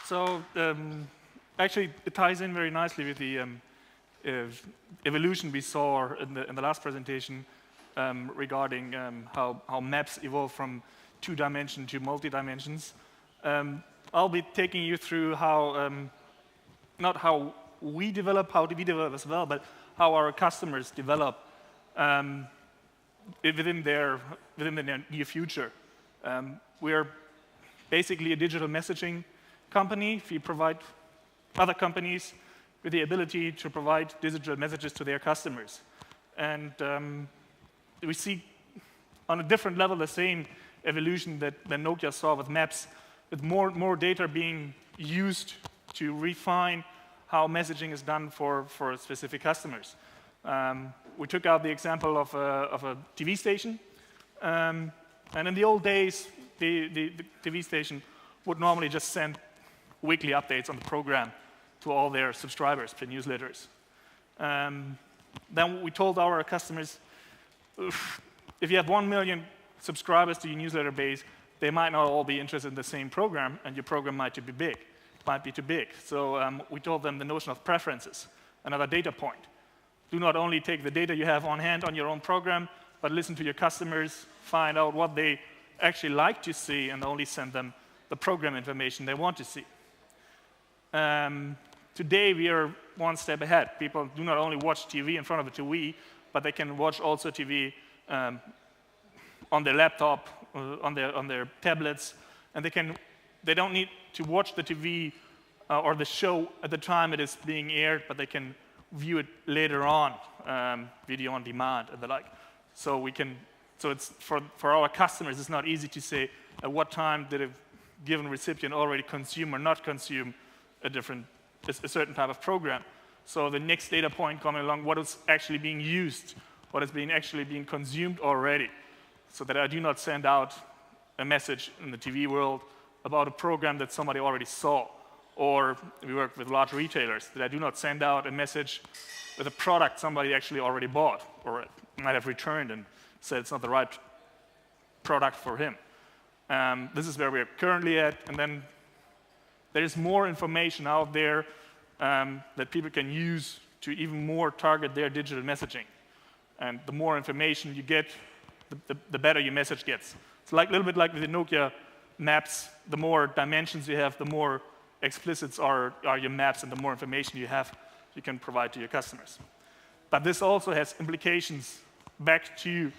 So actually, it ties in very nicely with the evolution we saw in the last presentation regarding how maps evolve from two-dimension to multi-dimensions. I'll be taking you through how, not how we develop as well, but how our customers develop within the near future. We're basically a digital messaging company. We provide other companies with the ability to provide digital messages to their customers. And we see on a different level the same evolution that Nokia saw with maps, with more data being used to refine how messaging is done for specific customers. We took out the example of a TV station. And in the old days, the TV station would normally just send weekly updates on the program to all their subscribers per newsletters. Then we told our customers, if you have 1 million subscribers to your newsletter base, they might not all be interested in the same program, and your program might be too big. So we told them the notion of preferences, another data point. Do not only take the data you have on hand on your own program, but listen to your customers, find out what they actually like to see, and only send them the program information they want to see. Today, we are one step ahead. People do not only watch TV in front of a TV, but they can watch also TV on their laptop, on their tablets, and they don't need to watch the TV or the show at the time it is being aired, but they can view it later on, video on demand and the like. So it's for our customers, it's not easy to say at what time did a given recipient already consume or not consume a certain type of program. So the next data point coming along, what is actually being used, what is actually being consumed already, so that I do not send out a message in the TV world about a program that somebody already saw. Or we work with large retailers, that I do not send out a message with a product somebody actually already bought or might have returned and said it's not the right product for him. This is where we're currently at, and then there is more information out there that people can use to even more target their digital messaging. And the more information you get, the better your message gets. It's like a little bit like with the Nokia maps. The more dimensions you have, the more explicits are your maps, and the more information you have, you can provide to your customers. But this also has implications back to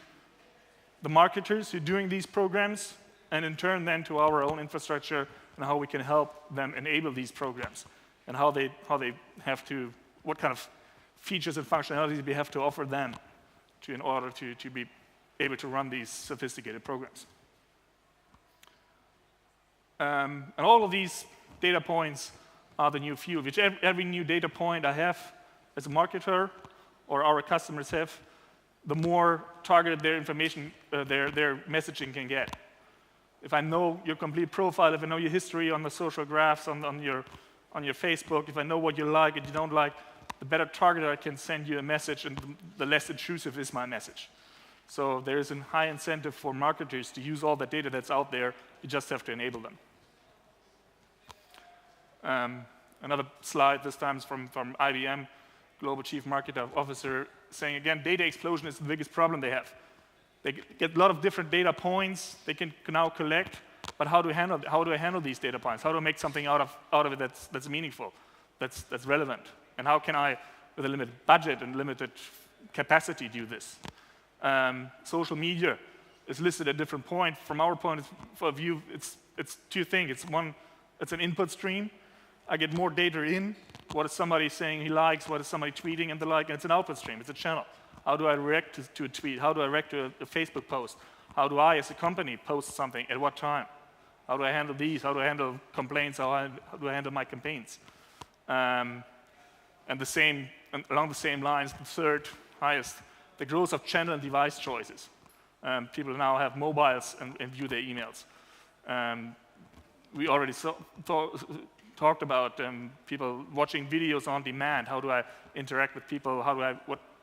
the marketers who are doing these programs, and in turn then to our own infrastructure and how we can help them enable these programs, and how they have to, what kind of features and functionalities we have to offer them in order to be able to run these sophisticated programs. And all of these data points are the new fuel. Which every new data point I have as a marketer or our customers have, the more targeted their information, their messaging can get. If I know your complete profile, if I know your history on the social graphs, on your Facebook, if I know what you like and you don't like, the better targeted I can send you a message, and the less intrusive is my message. So there is a high incentive for marketers to use all the data that's out there. You just have to enable them. Another slide, this time is from IBM, Global Chief Marketing Officer, saying again, data explosion is the biggest problem they have. They get a lot of different data points they can now collect, but how do I handle these data points? How do I make something out of it that's meaningful, that's relevant? And how can I, with a limited budget and limited capacity, do this? Social media is listed at a different point. From our point of view, it's two things. It's one, it's an input stream. I get more data in. What is somebody saying he likes? What is somebody tweeting and the like? And it's an output stream. It's a channel. How do I react to a tweet? How do I react to a Facebook post? How do I, as a company, post something? At what time? How do I handle these? How do I handle complaints? How do I handle my campaigns? And along the same lines, the third highest, the growth of channel and device choices. People now have mobiles and view their emails. We already talked about people watching videos on demand. How do I interact with people?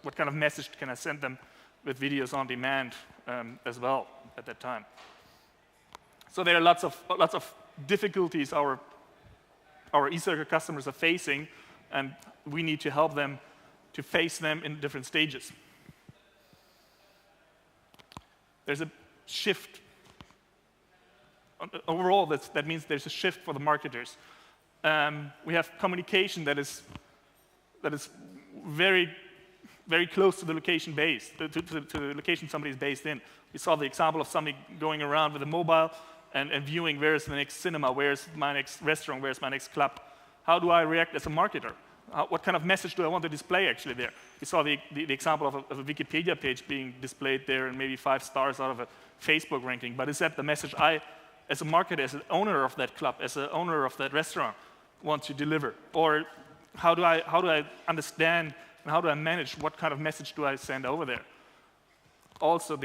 What kind of message can I send them with videos on demand as well at that time? So there are lots of difficulties our our eCircle customers are facing, and we need to help them to face them in different stages. There's a shift. Overall, that means there's a shift for the marketers. We have communication that is very, very close to the location based, to the location somebody is based in. We saw the example of somebody going around with a mobile and viewing where's the next cinema, where's my next restaurant, where's my next club. How do I react as a marketer? What kind of message do I want to display actually there? We saw the example of a Wikipedia page being displayed there and maybe 5 stars out of a Facebook ranking. But is that the message I, as a marketer, as an owner of that club, as an owner of that restaurant, want to deliver? Or how do I understand and how do I manage what kind of message do I send over there? Also,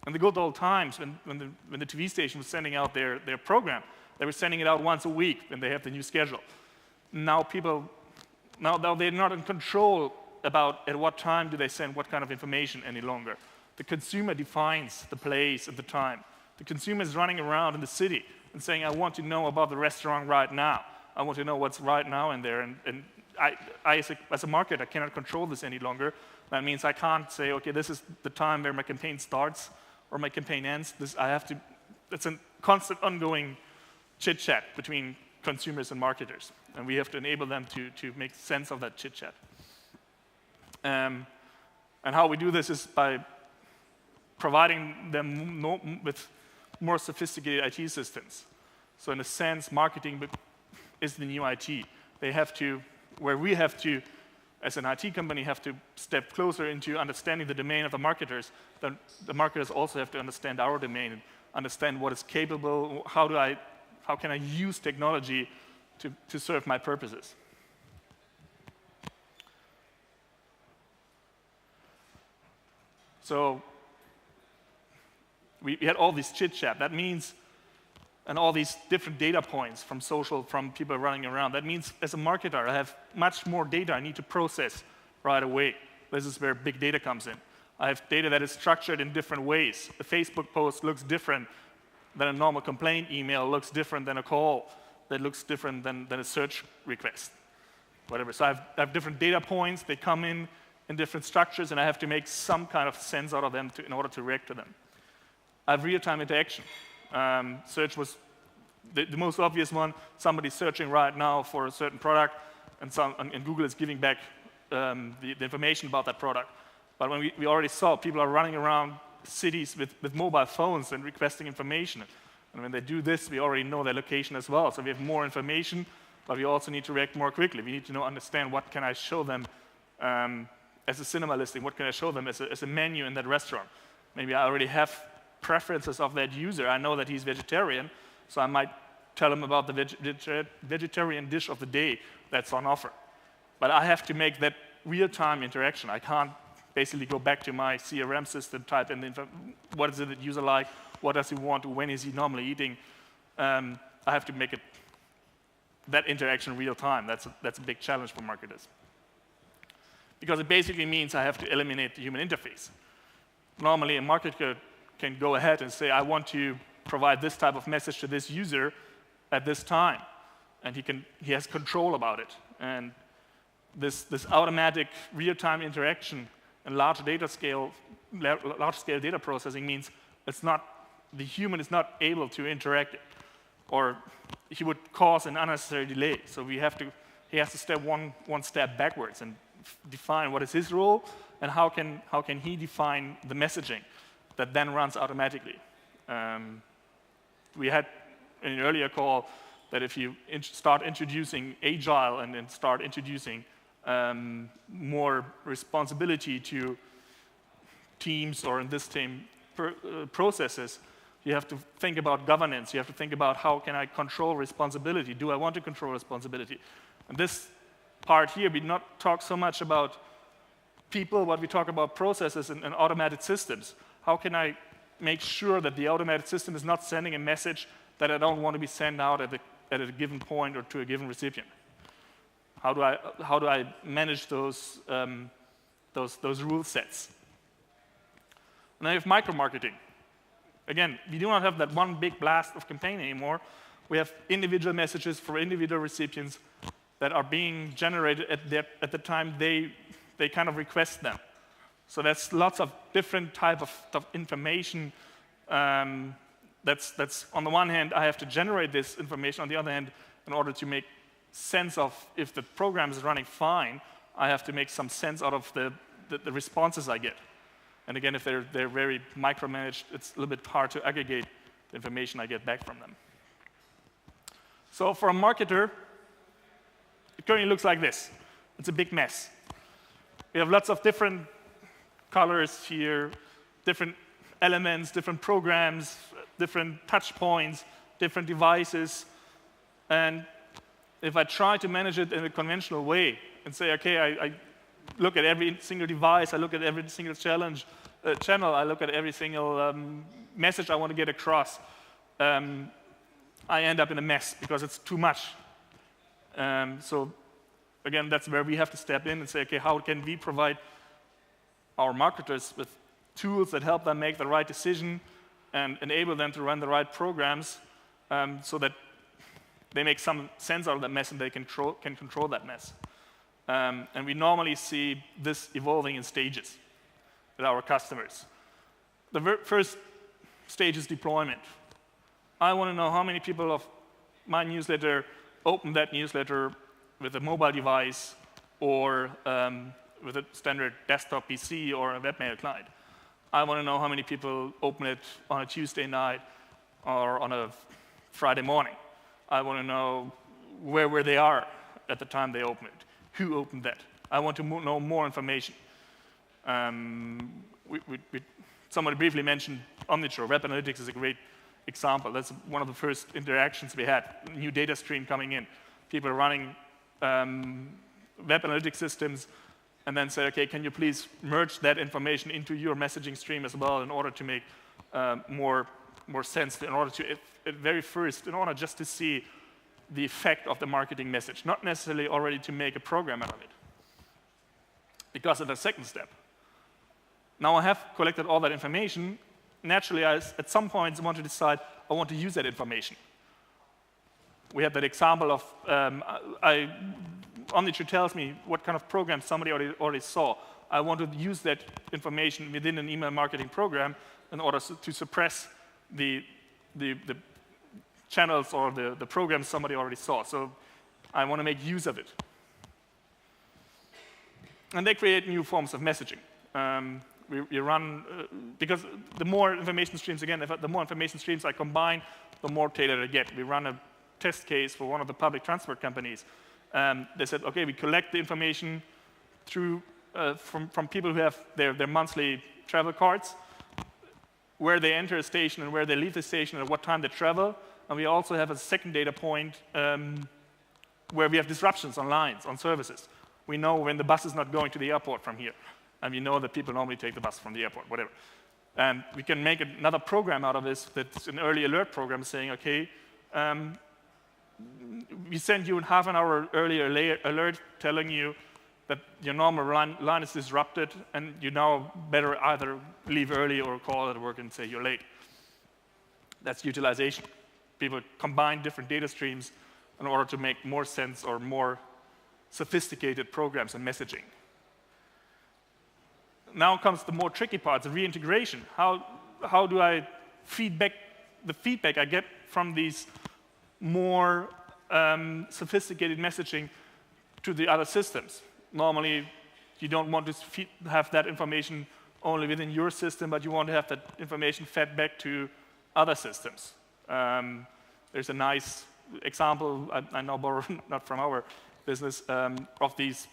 in the good old times, when the TV station was sending out their program, they were sending it out once a week when they have the new schedule. Now they're not in control about at what time do they send what kind of information any longer. The consumer defines the place and the time. The consumer is running around in the city and saying, I want to know about the restaurant right now. I want to know what's right now in there. And I as a marketer, cannot control this any longer. That means I can't say, okay, this is the time where my campaign starts or my campaign ends. It's a constant ongoing chit-chat between consumers and marketers. And we have to enable them to make sense of that chit-chat. And how we do this is by providing them with more sophisticated IT systems. So in a sense, marketing is the new IT. They have to, where we have to, as an IT company, have to step closer into understanding the domain of the marketers, then the marketers also have to understand our domain and understand what is capable, how can I use technology to serve my purposes. So we had all this chit-chat. That means, and all these different data points from social, from people running around. That means as a marketer, I have much more data I need to process right away. This is where big data comes in. I have data that is structured in different ways. A Facebook post looks different than a normal complaint email, looks different than a call, that looks different than a search request, whatever. So I have different data points. They come in different structures, and I have to make some kind of sense out of them in order to react to them. I have real-time interaction. Search was the most obvious one. Somebody's searching right now for a certain product, and Google is giving back the information about that product. But when we already saw people are running around cities with mobile phones and requesting information. And when they do this, we already know their location as well. So we have more information, but we also need to react more quickly. We need to understand what can I show them as a cinema listing, what can I show them as a menu in that restaurant. Maybe I already have preferences of that user. I know that he's vegetarian, so I might tell him about the vegetarian dish of the day that's on offer. But I have to make that real-time interaction. I can't basically go back to my CRM system, type in what is it that user like, what does he want, when is he normally eating. I have to make that interaction real-time. That's a big challenge for marketers. Because it basically means I have to eliminate the human interface. Normally, a marketer can go ahead and say, I want to provide this type of message to this user at this time. And he has control about it. And this automatic real-time interaction and large-scale data processing means the human is not able to interact, or he would cause an unnecessary delay. So he has to step one step backwards and define what is his role and how can he define the messaging that then runs automatically. We had in an earlier call that if you start introducing agile and then start introducing more responsibility to teams, or in this team processes, you have to think about governance. You have to think about how can I control responsibility? Do I want to control responsibility? And this part here, we not talk so much about people, but we talk about processes and automated systems. How can I make sure that the automated system is not sending a message that I don't want to be sent out at a given point or to a given recipient? How do I manage those rule sets? And then you have micro-marketing. Again, we do not have that one big blast of campaign anymore, We have individual messages for individual recipients that are being generated at the time they kind of request them. So that's lots of different type of information. That's on the one hand, I have to generate this information. On the other hand, in order to make sense of if the program is running fine, I have to make some sense out of the responses I get. And again, if they're very micromanaged, it's a little bit hard to aggregate the information I get back from them. So for a marketer, it currently looks like this. It's a big mess. We have lots of different colors here, different elements, different programs, different touch points, different devices. And if I try to manage it in a conventional way and say, okay, I look at every single device, I look at every single channel, I look at every single message I want to get across, I end up in a mess because it's too much. So again, that's where we have to step in and say, okay, how can we provide our marketers with tools that help them make the right decision and enable them to run the right programs so that they make some sense out of that mess and they can control that mess. And we normally see this evolving in stages with our customers. The first stage is deployment. I want to know how many people of my newsletter open that newsletter with a mobile device or with a standard desktop PC or a webmail client. I want to know how many people open it on a Tuesday night or on a Friday morning. I want to know where they are at the time they open it, who opened that. I want to know more information. Somebody briefly mentioned Omniture. Web Analytics is a great example. That's one of the first interactions we had, new data stream coming in. People running web analytics systems and then say, okay, can you please merge that information into your messaging stream as well in order to make more sense, in order to, at very first, in order just to see the effect of the marketing message, not necessarily already to make a program out of it. Because of the second step. Now I have collected all that information. Naturally, I, at some point, want to decide I want to use that information. We had that example of Omniture tells me what kind of program somebody already saw. I want to use that information within an email marketing program in order to suppress the channels or the programs somebody already saw. So I want to make use of it. And they create new forms of messaging. We run, because the more information streams, again, the more information streams I combine, the more tailored I get. We run a test case for one of the public transport companies. They said, okay, we collect the information through, from people who have their monthly travel cards, where they enter a station and where they leave the station and at what time they travel. And we also have a second data point where we have disruptions on lines, on services. We know when the bus is not going to the airport from here. And we know that people normally take the bus from the airport, whatever. And we can make another program out of this that's an early alert program saying, okay, we send you a half an hour early alert telling you that your normal line is disrupted and you now better either leave early or call at work and say you're late. That's utilization. People combine different data streams in order to make more sense or more sophisticated programs and messaging. Now comes the more tricky part, the reintegration. How do I feedback the feedback I get from these more sophisticated messaging to the other systems? Normally, you don't want to have that information only within your system, but you want to have that information fed back to other systems. There's a nice example, I now borrow not from our business, of these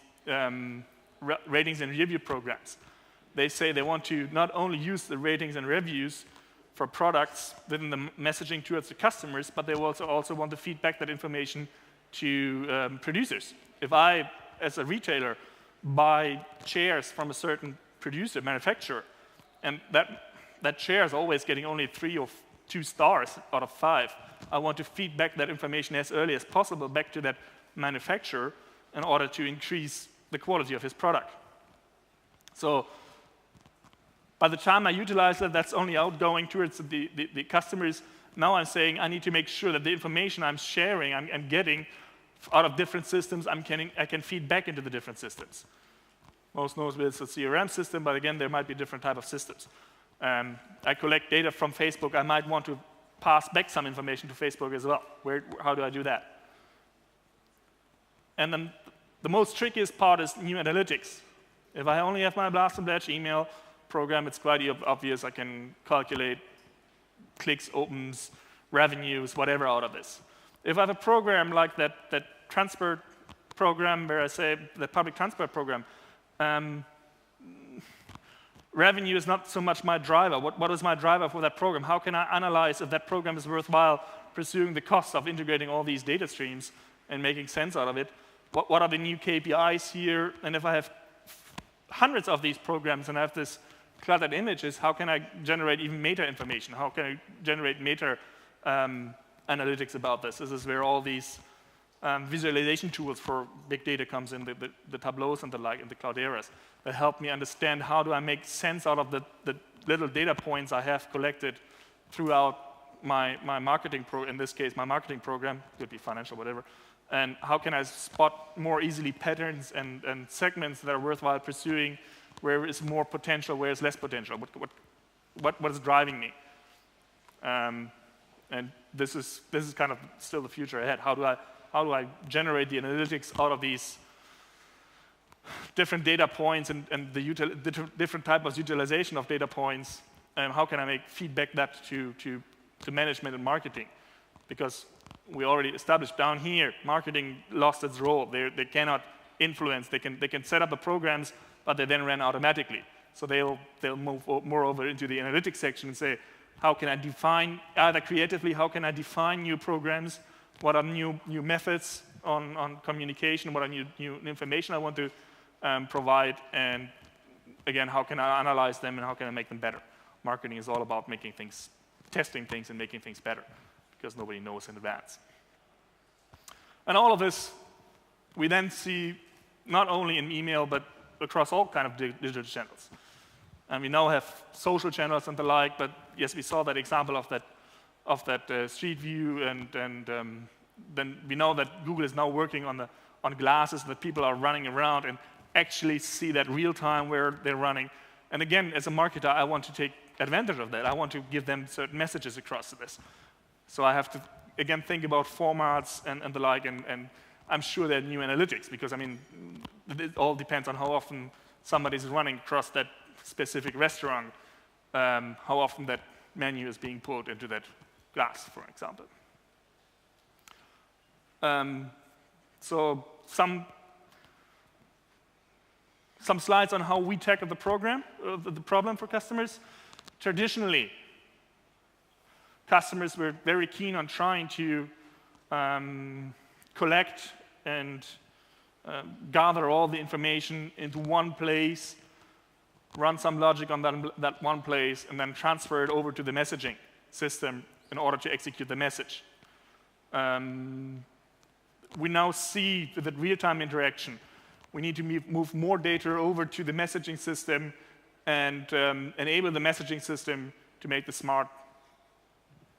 ratings and review programs. They say they want to not only use the ratings and reviews for products within the messaging towards the customers, but they also want to feed back that information to producers. If I, as a retailer, buy chairs from a certain producer, manufacturer, and that chair is always getting only 3 or 2 stars out of 5, I want to feed back that information as early as possible back to that manufacturer in order to increase the quality of his product. So by the time I utilize that, that's only outgoing towards the customers, Now I'm saying I need to make sure that the information I'm sharing, I'm getting out of different systems, I can feed back into the different systems. Most notably, it's a CRM system, but again, there might be different type of systems. I collect data from Facebook. I might want to pass back some information to Facebook as well. How do I do that? And then the most trickiest part is new analytics. If I only have my blast and batch email program, it's quite obvious. I can calculate clicks, opens, revenues, whatever out of this. If I have a program like that transport program, where I say the public transport program, revenue is not so much my driver. What is my driver for that program? How can I analyze if that program is worthwhile pursuing the cost of integrating all these data streams and making sense out of it? What are the new KPIs here? And if I have hundreds of these programs and I have this cluttered images, how can I generate even meta information? How can I generate meta analytics about this? This is where all these visualization tools for big data comes in, the Tableaus and the like, and the Clouderas, that help me understand how do I make sense out of the little data points I have collected throughout my marketing in this case, my marketing program, could be financial, whatever, and how can I spot more easily patterns and segments that are worthwhile pursuing, where is more potential, where is less potential, what is driving me? And this is kind of still the future ahead. How do I generate the analytics out of these different data points and the different types of utilization of data points, and how can I feedback that to management and marketing? Because we already established down here, marketing lost its role. They cannot influence. They can set up the programs, but they then run automatically. So they'll move more over into the analytics section and say, how can I define, either creatively, how can I define new programs? What are new methods on communication? What are new information I want to provide? And again, how can I analyze them and how can I make them better? Marketing is all about making things, testing things and making things better, because nobody knows in advance. And all of this we then see not only in email, but across all kind of digital channels. And we now have social channels and the like, but yes, we saw that example of that Street View, and then we know that Google is now working on glasses that people are running around and actually see that real time where they're running. And again, as a marketer, I want to take advantage of that. I want to give them certain messages across to this. So I have to, again, think about formats and the like, and I'm sure there are new analytics, because, I mean, it all depends on how often somebody's running across that specific restaurant, how often that menu is being pulled into that glass, for example. So some slides on how we tackle the problem for customers. Traditionally, customers were very keen on trying to collect and gather all the information into one place, run some logic on that one place, and then transfer it over to the messaging system in order to execute the message. We now see that real-time interaction, we need to move more data over to the messaging system and enable the messaging system to make the smart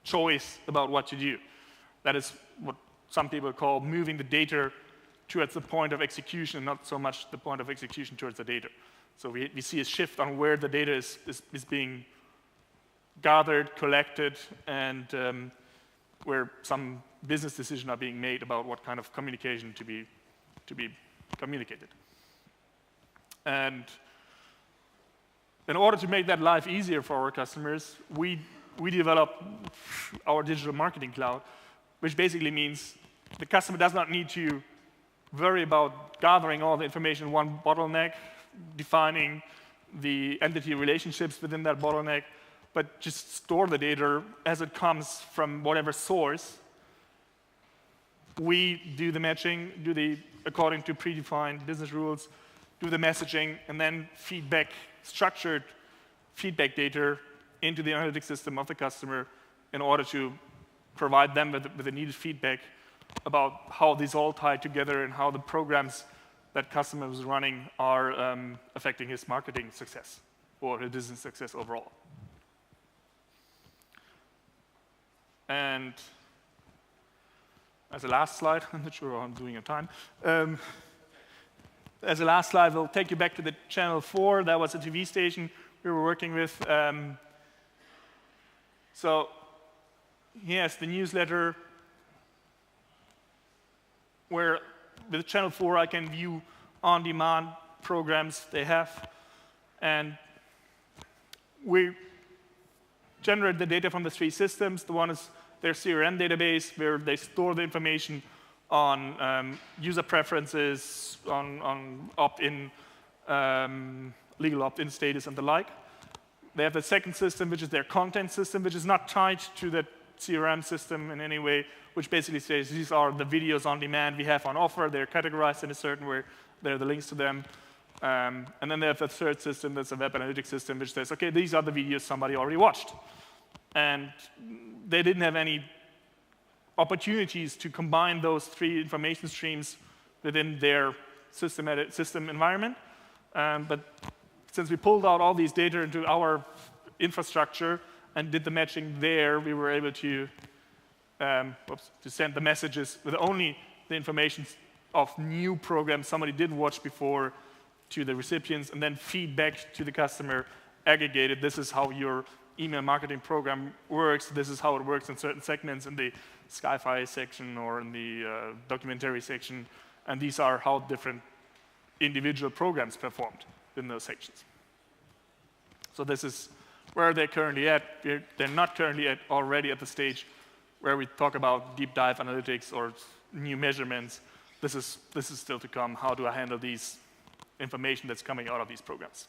choice about what to do. That is what some people call moving the data towards the point of execution, not so much the point of execution towards the data. So we see a shift on where the data is being gathered, collected, and where some business decisions are being made about what kind of communication to be communicated. And in order to make that life easier for our customers, we develop our digital marketing cloud, which basically means the customer does not need to worry about gathering all the information in one bottleneck, defining the entity relationships within that bottleneck, but just store the data as it comes from whatever source. We do the matching, according to predefined business rules, do the messaging, and then structured feedback data into the analytics system of the customer in order to provide them with the needed feedback about how these all tie together and how the programs that customer is running are affecting his marketing success or his business success overall. And as a last slide, I'm not sure how I'm doing on time. As a last slide, we'll take you back to the channel 4. That was a TV station we were working with. So here's the newsletter where with channel 4 I can view on-demand programs they have. And we generate the data from the 3 systems. The one is their CRM database, where they store the information on user preferences, on opt-in, legal opt-in status, and the like. They have the second system, which is their content system, which is not tied to the CRM system in any way, which basically says these are the videos on demand we have on offer. They're categorized in a certain way. There are the links to them. And then they have the third system, that's a web analytics system, which says, OK, these are the videos somebody already watched. And they didn't have any opportunities to combine those 3 information streams within their system environment. But since we pulled out all these data into our infrastructure and did the matching there, we were able to send the messages with only the information of new programs somebody did watch before to the recipients, and then feed back to the customer aggregated. This is how your email marketing program works. This is how it works in certain segments in the Sci-Fi section or in the documentary section. And these are how different individual programs performed in those sections. So this is where they're currently at. They're not currently already at the stage where we talk about deep dive analytics or new measurements. This is still to come. How do I handle these information that's coming out of these programs?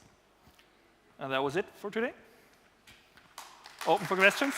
And that was it for today. Open for questions.